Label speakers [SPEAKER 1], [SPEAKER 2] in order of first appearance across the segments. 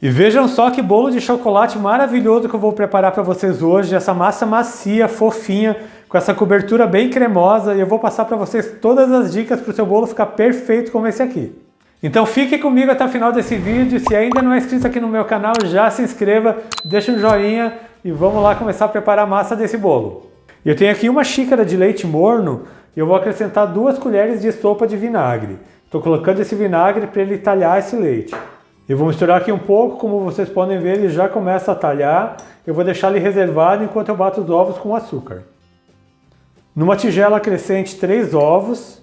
[SPEAKER 1] E vejam só que bolo de chocolate maravilhoso que eu vou preparar para vocês hoje. Essa massa macia, fofinha, com essa cobertura bem cremosa. E eu vou passar para vocês todas as dicas para o seu bolo ficar perfeito como esse aqui. Então fique comigo até o final desse vídeo. Se ainda não é inscrito aqui no meu canal, já se inscreva, deixa um joinha e vamos lá começar a preparar a massa desse bolo. Eu tenho aqui uma xícara de leite morno e eu vou acrescentar 2 colheres de sopa de vinagre. Estou colocando esse vinagre para ele talhar esse leite. Eu vou misturar aqui um pouco, como vocês podem ver, ele já começa a talhar. Eu vou deixar ele reservado enquanto eu bato os ovos com açúcar. Numa tigela acrescente 3 ovos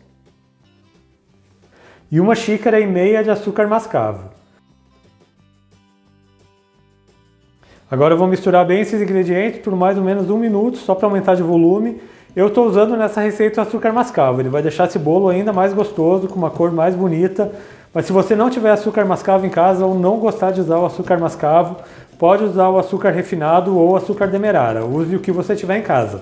[SPEAKER 1] e 1,5 xícaras de açúcar mascavo. Agora eu vou misturar bem esses ingredientes por mais ou menos 1 minuto, só para aumentar de volume. Eu estou usando nessa receita o açúcar mascavo, ele vai deixar esse bolo ainda mais gostoso, com uma cor mais bonita. Mas se você não tiver açúcar mascavo em casa ou não gostar de usar o açúcar mascavo, pode usar o açúcar refinado ou açúcar demerara. Use o que você tiver em casa.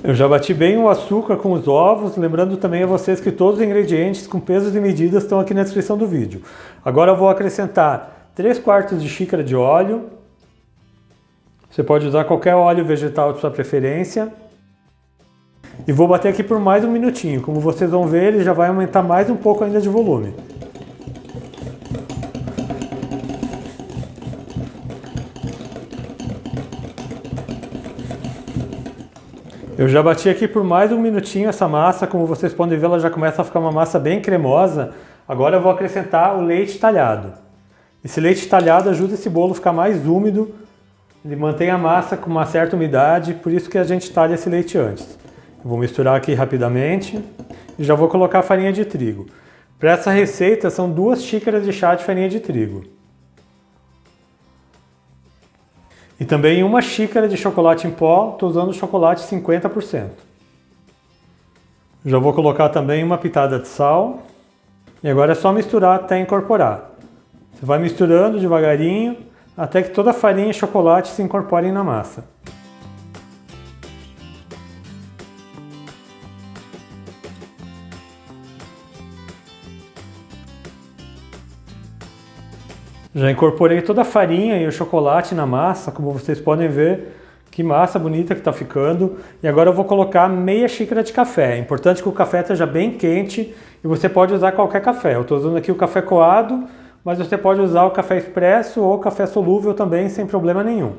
[SPEAKER 1] Eu já bati bem o açúcar com os ovos, lembrando também a vocês que todos os ingredientes com pesos e medidas estão aqui na descrição do vídeo. Agora eu vou acrescentar 3/4 de xícara de óleo. Você pode usar qualquer óleo vegetal de sua preferência. E vou bater aqui por mais 1 minutinho. Como vocês vão ver, ele já vai aumentar mais um pouco ainda de volume. Eu já bati aqui por mais 1 minutinho essa massa. Como vocês podem ver, ela já começa a ficar uma massa bem cremosa. Agora eu vou acrescentar o leite talhado. Esse leite talhado ajuda esse bolo a ficar mais úmido. Ele mantém a massa com uma certa umidade, por isso que a gente talha esse leite antes. Eu vou misturar aqui rapidamente e já vou colocar a farinha de trigo. Para essa receita são 2 xícaras de chá de farinha de trigo. E também 1 xícara de chocolate em pó, estou usando chocolate 50%. Já vou colocar também uma pitada de sal. E agora é só misturar até incorporar. Você vai misturando devagarinho, até que toda a farinha e chocolate se incorporem na massa. Já incorporei toda a farinha e o chocolate na massa, como vocês podem ver, que massa bonita que está ficando. E agora eu vou colocar meia xícara de café. É importante que o café esteja bem quente e você pode usar qualquer café. Eu estou usando aqui o café coado, mas você pode usar o café expresso ou o café solúvel também, sem problema nenhum.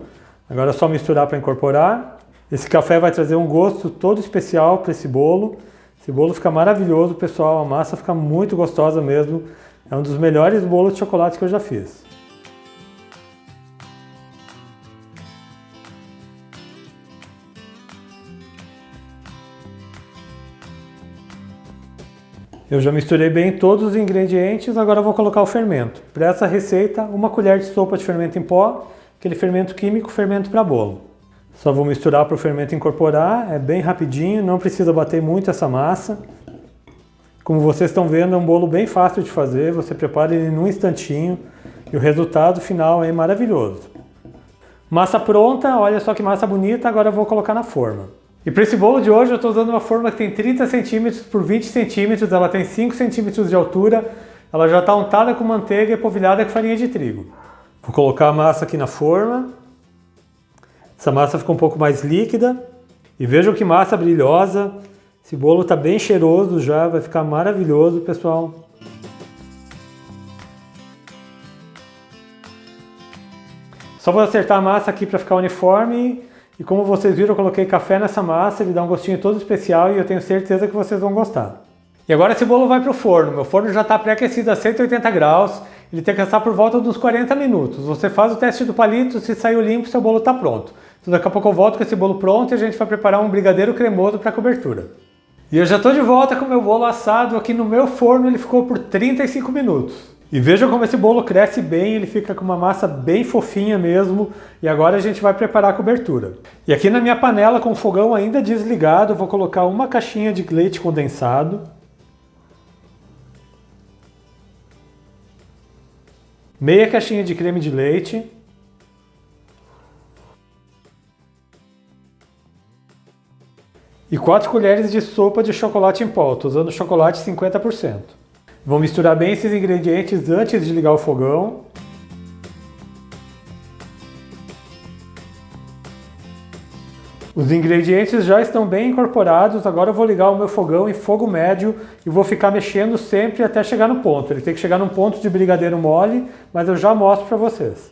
[SPEAKER 1] Agora é só misturar para incorporar. Esse café vai trazer um gosto todo especial para esse bolo. Esse bolo fica maravilhoso, pessoal. A massa fica muito gostosa mesmo. É um dos melhores bolos de chocolate que eu já fiz. Eu já misturei bem todos os ingredientes, agora eu vou colocar o fermento. Para essa receita, 1 colher de sopa de fermento em pó, aquele fermento químico, fermento para bolo. Só vou misturar para o fermento incorporar, é bem rapidinho, não precisa bater muito essa massa. Como vocês estão vendo, é um bolo bem fácil de fazer, você prepara ele num instantinho e o resultado final é maravilhoso. Massa pronta, olha só que massa bonita, agora eu vou colocar na forma. E para esse bolo de hoje eu estou usando uma forma que tem 30 cm por 20 cm, ela tem 5 cm de altura, ela já está untada com manteiga e polvilhada com farinha de trigo. Vou colocar a massa aqui na forma. Essa massa ficou um pouco mais líquida. E vejam que massa brilhosa. Esse bolo está bem cheiroso já, vai ficar maravilhoso, pessoal. Só vou acertar a massa aqui para ficar uniforme. E como vocês viram, eu coloquei café nessa massa, ele dá um gostinho todo especial e eu tenho certeza que vocês vão gostar. E agora esse bolo vai para o forno. Meu forno já está pré-aquecido a 180 graus, ele tem que assar por volta dos 40 minutos. Você faz o teste do palito, se saiu limpo, seu bolo está pronto. Então daqui a pouco eu volto com esse bolo pronto e a gente vai preparar um brigadeiro cremoso para cobertura. E eu já estou de volta com o meu bolo assado aqui no meu forno, ele ficou por 35 minutos. E vejam como esse bolo cresce bem, ele fica com uma massa bem fofinha mesmo. E agora a gente vai preparar a cobertura. E aqui na minha panela com o fogão ainda desligado, eu vou colocar 1 caixinha de leite condensado. Meia caixinha de creme de leite. e 4 colheres de sopa de chocolate em pó. Estou usando chocolate 50%. Vou misturar bem esses ingredientes antes de ligar o fogão. Os ingredientes já estão bem incorporados, agora eu vou ligar o meu fogão em fogo médio e vou ficar mexendo sempre até chegar no ponto. Ele tem que chegar num ponto de brigadeiro mole, mas eu já mostro para vocês.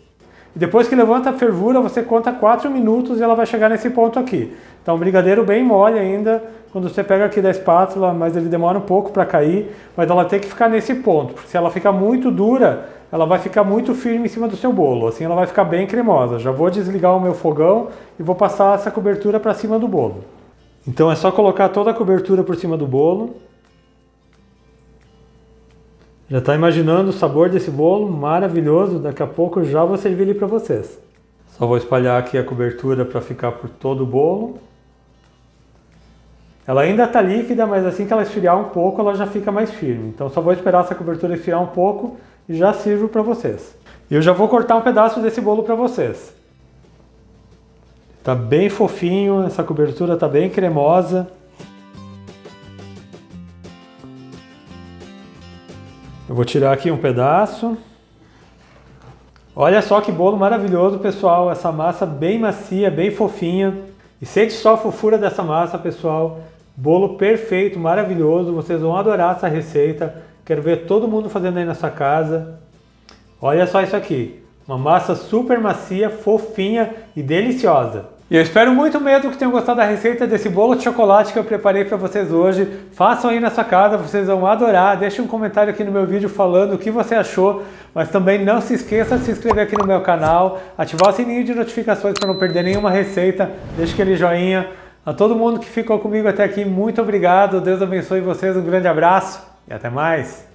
[SPEAKER 1] E depois que levanta a fervura, você conta 4 minutos e ela vai chegar nesse ponto aqui. Então, brigadeiro bem mole ainda, quando você pega aqui da espátula, mas ele demora um pouco para cair, mas ela tem que ficar nesse ponto, porque se ela ficar muito dura, ela vai ficar muito firme em cima do seu bolo, assim ela vai ficar bem cremosa. Já vou desligar o meu fogão e vou passar essa cobertura para cima do bolo. Então é só colocar toda a cobertura por cima do bolo. Já está imaginando o sabor desse bolo? Maravilhoso! Daqui a pouco já vou servir ele para vocês. Só vou espalhar aqui a cobertura para ficar por todo o bolo. Ela ainda está líquida, mas assim que ela esfriar um pouco, ela já fica mais firme. Então só vou esperar essa cobertura esfriar um pouco e já sirvo para vocês. E eu já vou cortar um pedaço desse bolo para vocês. Tá bem fofinho, essa cobertura tá bem cremosa. Eu vou tirar aqui um pedaço. Olha só que bolo maravilhoso, pessoal. Essa massa bem macia, bem fofinha. E sente só a fofura dessa massa, pessoal. Bolo perfeito, maravilhoso. Vocês vão adorar essa receita. Quero ver todo mundo fazendo aí na sua casa. Olha só isso aqui. Uma massa super macia, fofinha e deliciosa. E eu espero muito mesmo que tenham gostado da receita desse bolo de chocolate que eu preparei para vocês hoje. Façam aí na sua casa, vocês vão adorar. Deixe um comentário aqui no meu vídeo falando o que você achou. Mas também não se esqueça de se inscrever aqui no meu canal, ativar o sininho de notificações para não perder nenhuma receita. Deixe aquele joinha. A todo mundo que ficou comigo até aqui, muito obrigado. Deus abençoe vocês, um grande abraço e até mais.